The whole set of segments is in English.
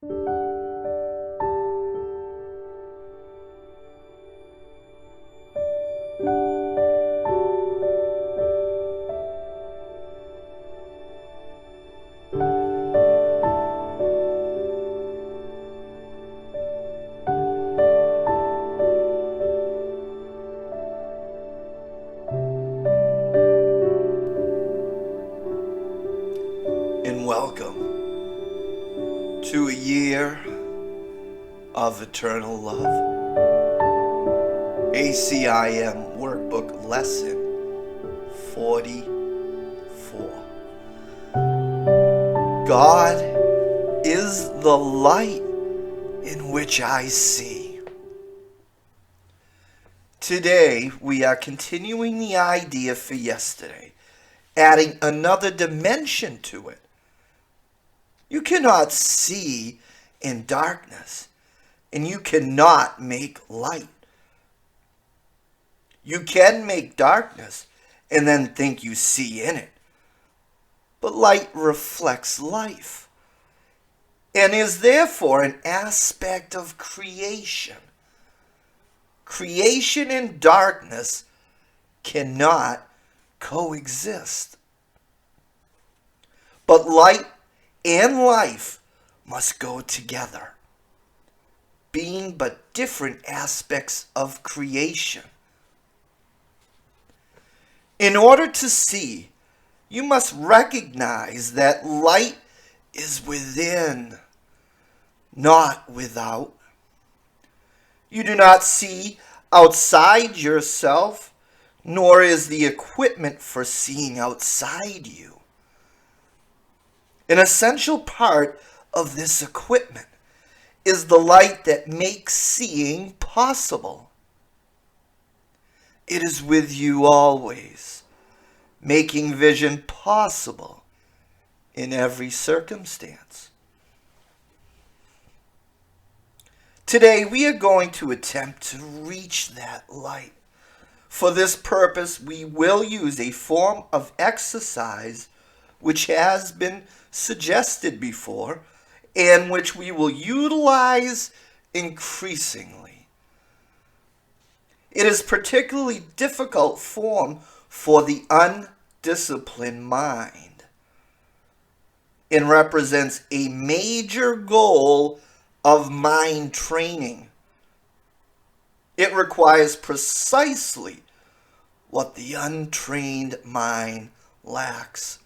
And welcome to a year of eternal love. ACIM Workbook Lesson 44. God is the light in which I see. Today we are continuing the idea for yesterday, adding another dimension to it. You cannot see in darkness, and you cannot make light. You can make darkness and then think you see in it. But light reflects life and is therefore an aspect of creation. Creation and darkness cannot coexist. But light and life must go together, being but different aspects of creation. In order to see, you must recognize that light is within, not without. You do not see outside yourself, nor is the equipment for seeing outside you. An essential part of this equipment is the light that makes seeing possible. It is with you always, making vision possible in every circumstance. Today we are going to attempt to reach that light. For this purpose, we will use a form of exercise which has been suggested before and which we will utilize increasingly. It is particularly difficult form for the undisciplined mind and represents a major goal of mind training. It requires precisely what the untrained mind lacks.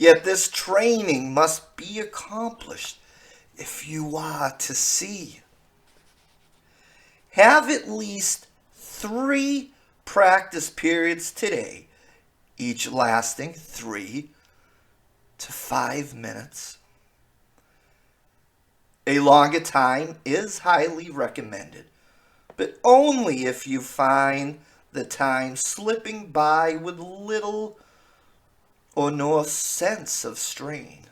Yet this training must be accomplished if you are to see. Have at least 3 practice periods today, each lasting 3 to 5 minutes. A longer time is highly recommended, but only if you find the time slipping by with little or no sense of strain.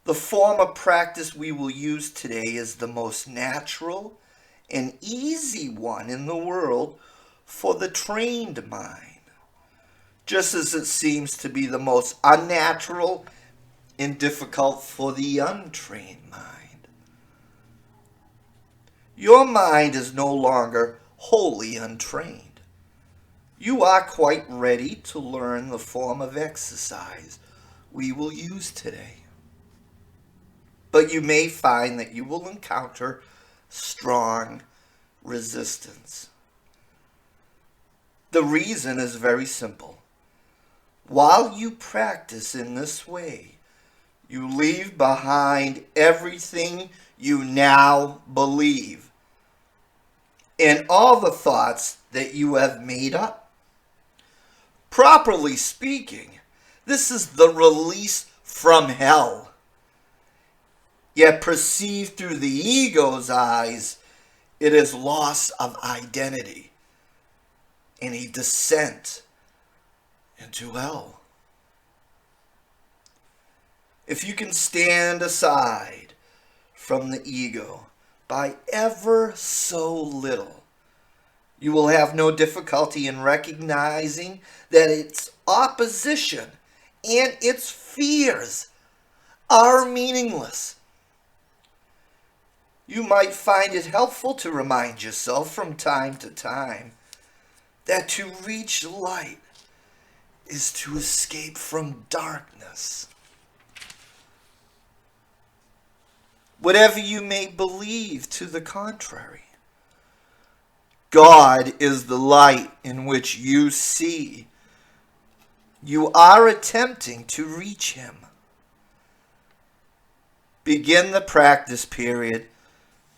The form of practice we will use today is the most natural and easy one in the world for the trained mind, just as it seems to be the most unnatural and difficult for the untrained mind. Your mind is no longer wholly untrained. You are quite ready to learn the form of exercise we will use today. But you may find that you will encounter strong resistance. The reason is very simple. While you practice in this way, you leave behind everything you now believe and all the thoughts that you have made up. Properly speaking, this is the release from hell. Yet perceived through the ego's eyes, it is loss of identity and a descent into hell. If you can stand aside from the ego by ever so little, you will have no difficulty in recognizing that its opposition and its fears are meaningless. You might find it helpful to remind yourself from time to time that to reach light is to escape from darkness. Whatever you may believe to the contrary, God is the light in which you see. You are attempting to reach him. Begin the practice period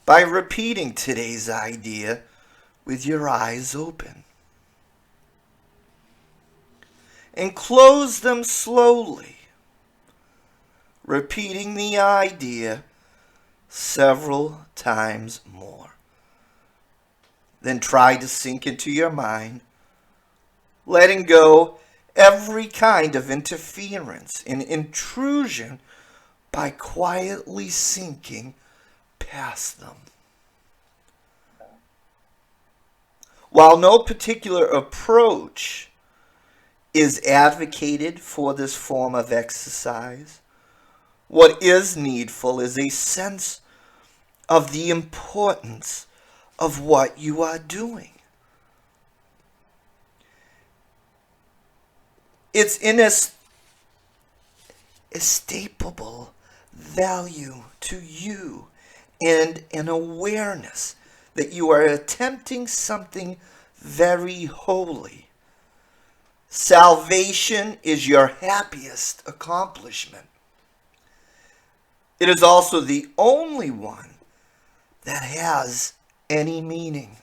by repeating today's idea with your eyes open. And close them slowly, repeating the idea several times more. Then try to sink into your mind, letting go every kind of interference and intrusion by quietly sinking past them. While no particular approach is advocated for this form of exercise, what is needful is a sense of the importance of what you are doing. It's inestimable value to you and an awareness that you are attempting something very holy. Salvation is your happiest accomplishment. It is also the only one that has any meaning.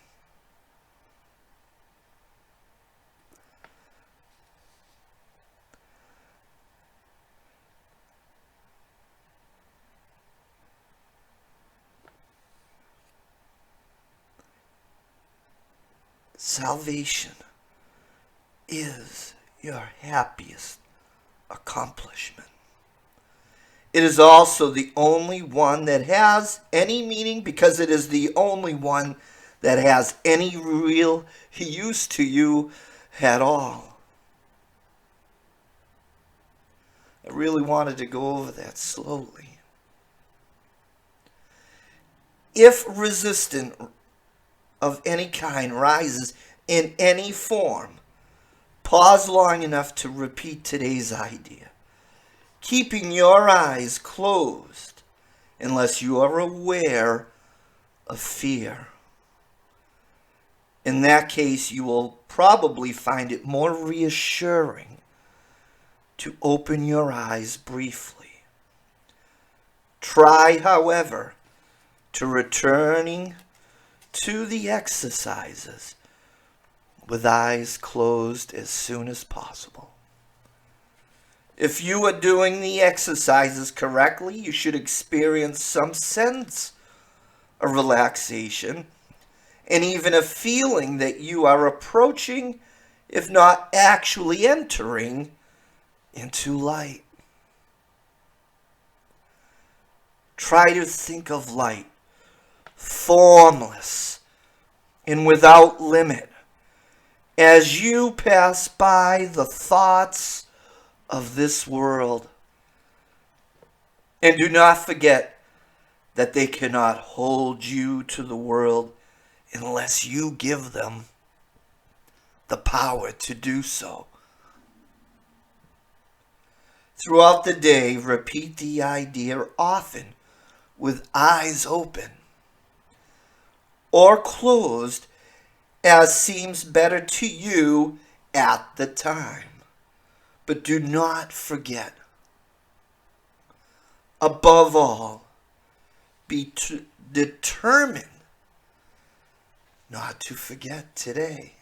Salvation is your happiest accomplishment. It is also the only one that has any meaning because it is the only one that has any real use to you at all. I really wanted to go over that slowly. If resistance of any kind rises in any form, pause long enough to repeat today's idea, keeping your eyes closed unless you are aware of fear. In that case, you will probably find it more reassuring to open your eyes briefly. Try, however, to returning to the exercises with eyes closed as soon as possible. If you are doing the exercises correctly, you should experience some sense of relaxation and even a feeling that you are approaching, if not actually entering, into light. Try to think of light formless and without limit as you pass by the thoughts of this world. And do not forget that they cannot hold you to the world unless you give them the power to do so. Throughout the day, repeat the idea often with eyes open or closed as seems better to you at the time. But do not forget, above all, be determined not to forget today.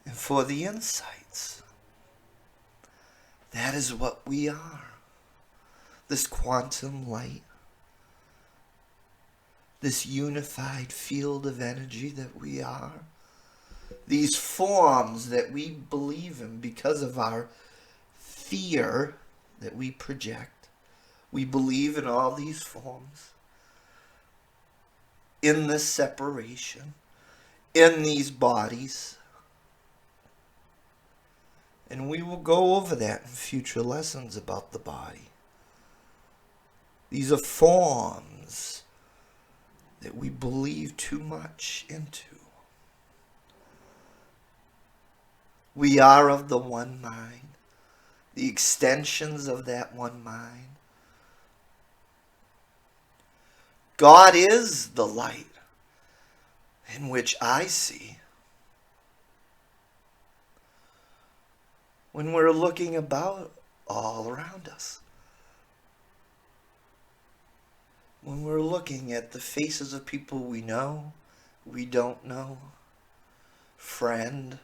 And for the insights, that is what we are. This quantum light, this unified field of energy that we are, these forms that we believe in because of our fear that we project. We believe in all these forms, in this separation, in these bodies. And we will go over that in future lessons about the body. These are forms that we believe too much into. We are of the one mind, the extensions of that one mind. God is the light in which I see. When we're looking about all around us, when we're looking at the faces of people we know, we don't know, friend,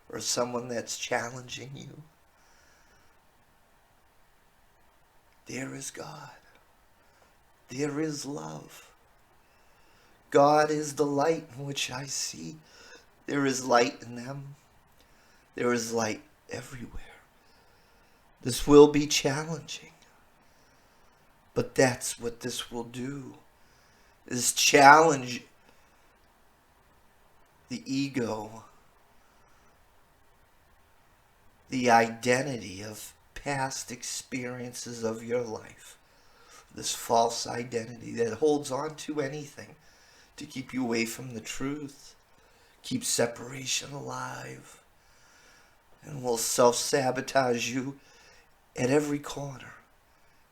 or someone that's challenging you, there is God. There is love. God is the light in which I see. There is light in them. There is light everywhere. This will be challenging. But that's what this will do, is challenge the ego, the identity of past experiences of your life. This false identity that holds on to anything to keep you away from the truth, keep separation alive, and will self-sabotage you at every corner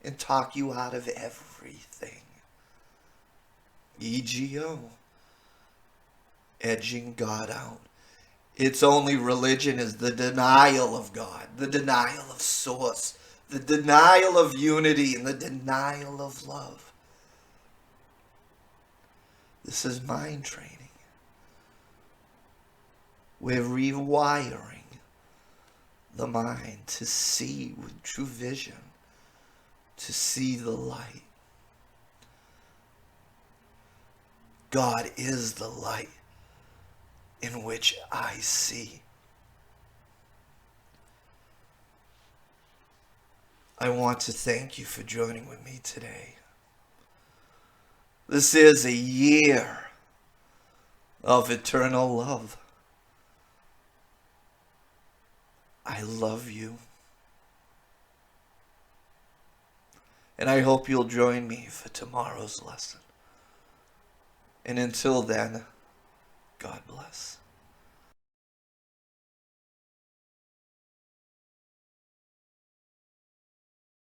and talk you out of everything. EGO, edging God out. Its only religion is the denial of God, the denial of source, the denial of unity, and the denial of love. This is mind training. We're rewiring the mind to see with true vision, to see the light. God is the light in which I see. I want to thank you for joining with me today. This is a year of eternal love. I love you. And I hope you'll join me for tomorrow's lesson. And until then, God bless.